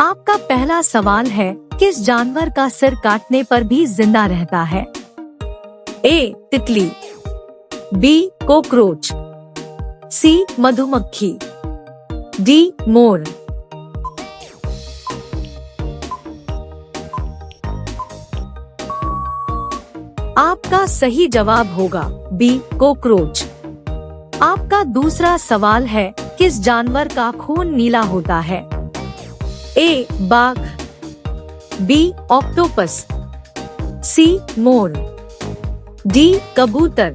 आपका पहला सवाल है, किस जानवर का सिर काटने पर भी जिंदा रहता है? ए. तितली, बी. कॉकरोच, सी. मधुमक्खी, डी. मोर। आपका सही जवाब होगा बी. कॉकरोच। आपका दूसरा सवाल है, किस जानवर का खून नीला होता है? ए. बाघ, बी. ऑक्टोपस, सी. मोर, डी. कबूतर।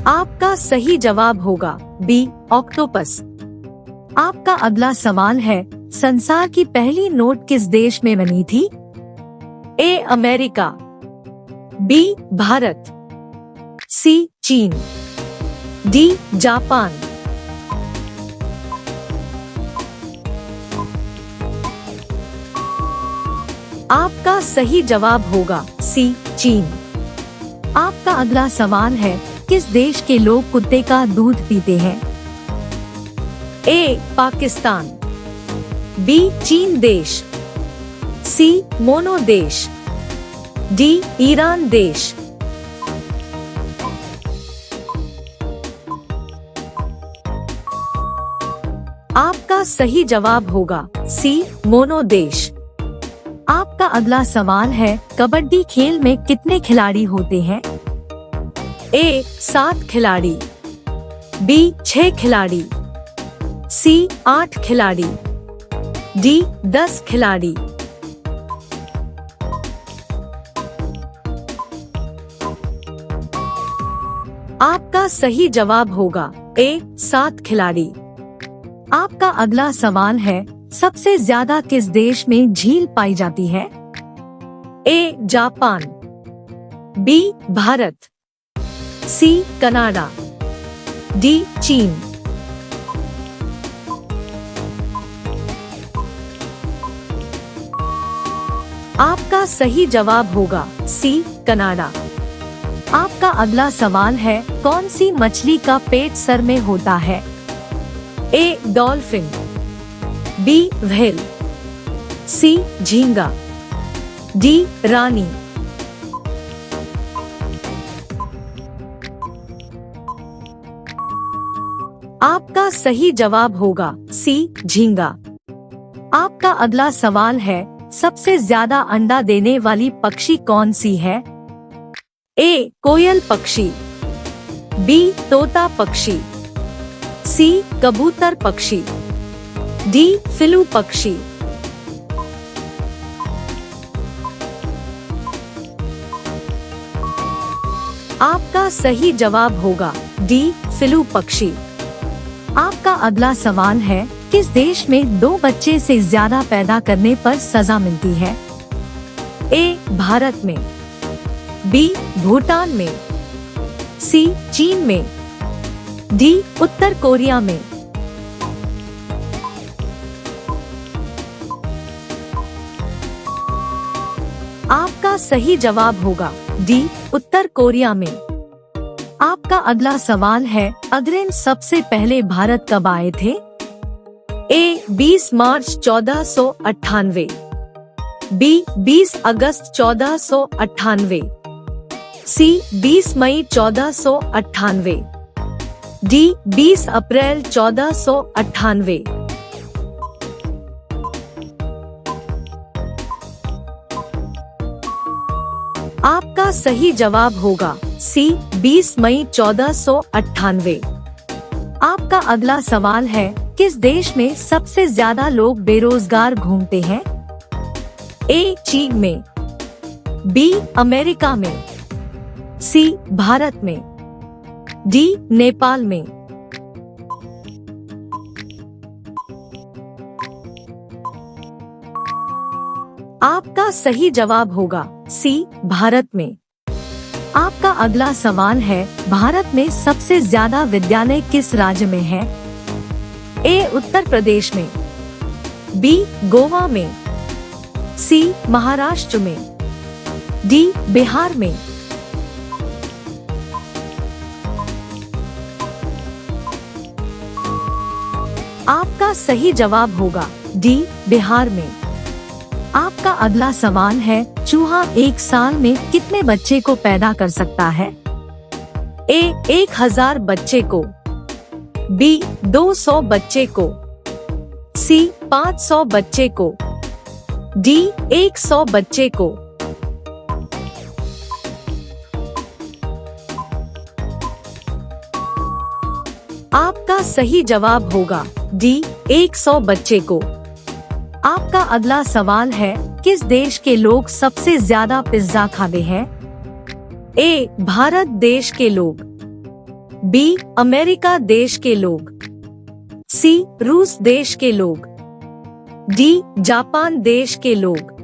आपका सही जवाब होगा बी. ऑक्टोपस। आपका अगला सवाल है, संसार की पहली नोट किस देश में बनी थी? A. America, B. Bharat, C. चीन, डी. जापान। आपका सही जवाब होगा सी. चीन। आपका अगला सवाल है, किस देश के लोग कुत्ते का दूध पीते हैं? ए. पाकिस्तान, बी. चीन देश, सी. मोनो देश, डी. ईरान देश। आपका सही जवाब होगा सी. मोनो देश। आपका अगला सवाल है, कबड्डी खेल में कितने खिलाड़ी होते हैं? ए. 7 खिलाड़ी, बी. 6 खिलाड़ी, सी. 8 खिलाड़ी, डी. 10 खिलाड़ी। आपका सही जवाब होगा ए. 7 खिलाड़ी। आपका अगला सवाल है, सबसे ज्यादा किस देश में झील पाई जाती है? A. Japan, B. Bharat, C. Canada, D. चीन। आपका सही जवाब होगा सी. कनाडा। आपका अगला सवाल है, कौन सी मछली का पेट सर में होता है? A. Dolphin, B. Whale, C. झींगा, डी. रानी। आपका सही जवाब होगा सी. झींगा। आपका अगला सवाल है, सबसे ज्यादा अंडा देने वाली पक्षी कौन सी है? ए. कोयल पक्षी, बी. तोता पक्षी, सी. कबूतर पक्षी, डी. फिलू पक्षी। आपका सही जवाब होगा डी. फिलू पक्षी। आपका अगला सवाल है, किस देश में 2 बच्चे से ज्यादा पैदा करने पर सजा मिलती है? ए. भारत में, बी. भूटान में, सी. चीन में, डी. उत्तर कोरिया में। आपका सही जवाब होगा डी. उत्तर कोरिया में। आपका अगला सवाल है, अग्रसेन सबसे पहले भारत कब आए थे? ए. 20 मार्च 1498, बी. 20 अगस्त 1498, सी. 20 मई 1498, डी. 20 अप्रैल 1498। आपका सही जवाब होगा सी. 20 मई 1498। आपका अगला सवाल है, किस देश में सबसे ज्यादा लोग बेरोजगार घूमते हैं? ए. चीन में, बी. अमेरिका में, सी. भारत में, डी. नेपाल में। आपका सही जवाब होगा सी. भारत में। आपका अगला सवाल है, भारत में सबसे ज्यादा विद्यालय किस राज्य में है? ए. उत्तर प्रदेश में, बी. गोवा में, सी. महाराष्ट्र में, डी. बिहार में। आपका सही जवाब होगा डी, बिहार में। आपका अगला सवाल है, चूहा एक साल में कितने बच्चे को पैदा कर सकता है? ए, 1000 बच्चे को, बी, 200 बच्चे को, सी, 500 बच्चे को, डी, 100 बच्चे को। आपका सही जवाब होगा डी, 100 बच्चे को। आपका अगला सवाल है, किस देश के लोग सबसे ज्यादा पिज्जा खाते हैं? ए, भारत देश के लोग, बी, अमेरिका देश के लोग, सी, रूस देश के लोग, डी, जापान देश के लोग।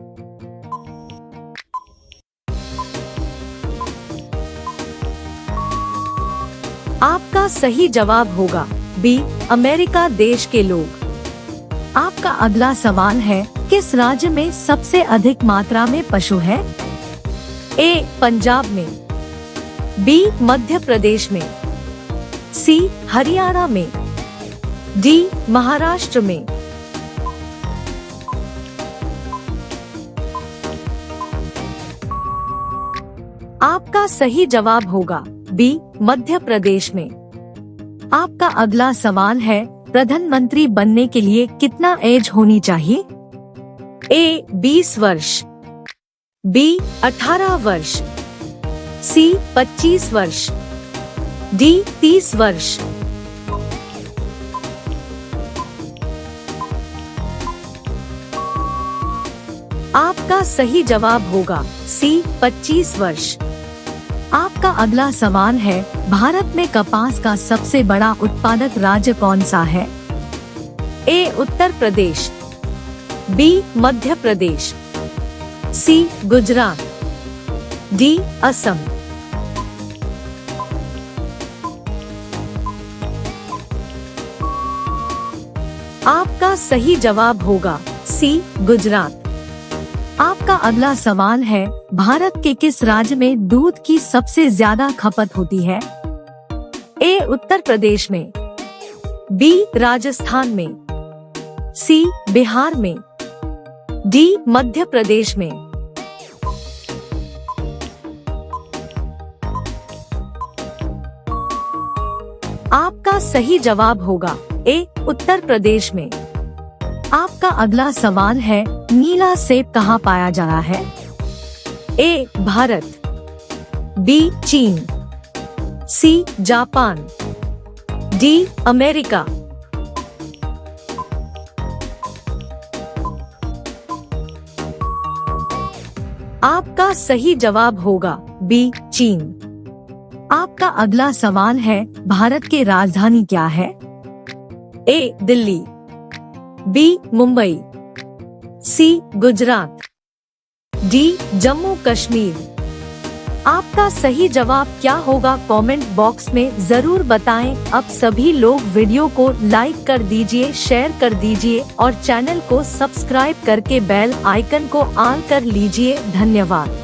आपका सही जवाब होगा बी, अमेरिका देश के लोग। आपका अगला सवाल है, किस राज्य में सबसे अधिक मात्रा में पशु है? ए, पंजाब में, बी, मध्य प्रदेश में, सी, हरियाणा में, डी, महाराष्ट्र में। आपका सही जवाब होगा बी, मध्य प्रदेश में। आपका अगला सवाल है, प्रधानमंत्री बनने के लिए कितना एज होनी चाहिए? ए, 20 वर्ष, बी, 18 वर्ष, सी, 25 वर्ष, डी, 30 वर्ष। आपका सही जवाब होगा सी, 25 वर्ष। आपका अगला सवाल है, भारत में कपास का सबसे बड़ा उत्पादक राज्य कौन सा है? ए, उत्तर प्रदेश, बी, मध्य प्रदेश, सी, गुजरात, डी, असम। आपका सही जवाब होगा सी, गुजरात। आपका अगला सवाल है, भारत के किस राज्य में दूध की सबसे ज्यादा खपत होती है? ए, उत्तर प्रदेश में, बी, राजस्थान में, सी, बिहार में, डी, मध्य प्रदेश में। आपका सही जवाब होगा ए, उत्तर प्रदेश में। आपका अगला सवाल है, नीला सेब कहाँ पाया जा रहा है? ए, भारत, बी, चीन, सी, जापान, डी, अमेरिका। आपका सही जवाब होगा बी, चीन। आपका अगला सवाल है, भारत की राजधानी क्या है? ए, दिल्ली, बी, मुंबई, सी, गुजरात, डी, जम्मू कश्मीर। आपका सही जवाब क्या होगा कमेंट बॉक्स में जरूर बताएं। अब सभी लोग वीडियो को लाइक कर दीजिए, शेयर कर दीजिए और चैनल को सब्सक्राइब करके बेल आइकन को ऑन कर लीजिए। धन्यवाद।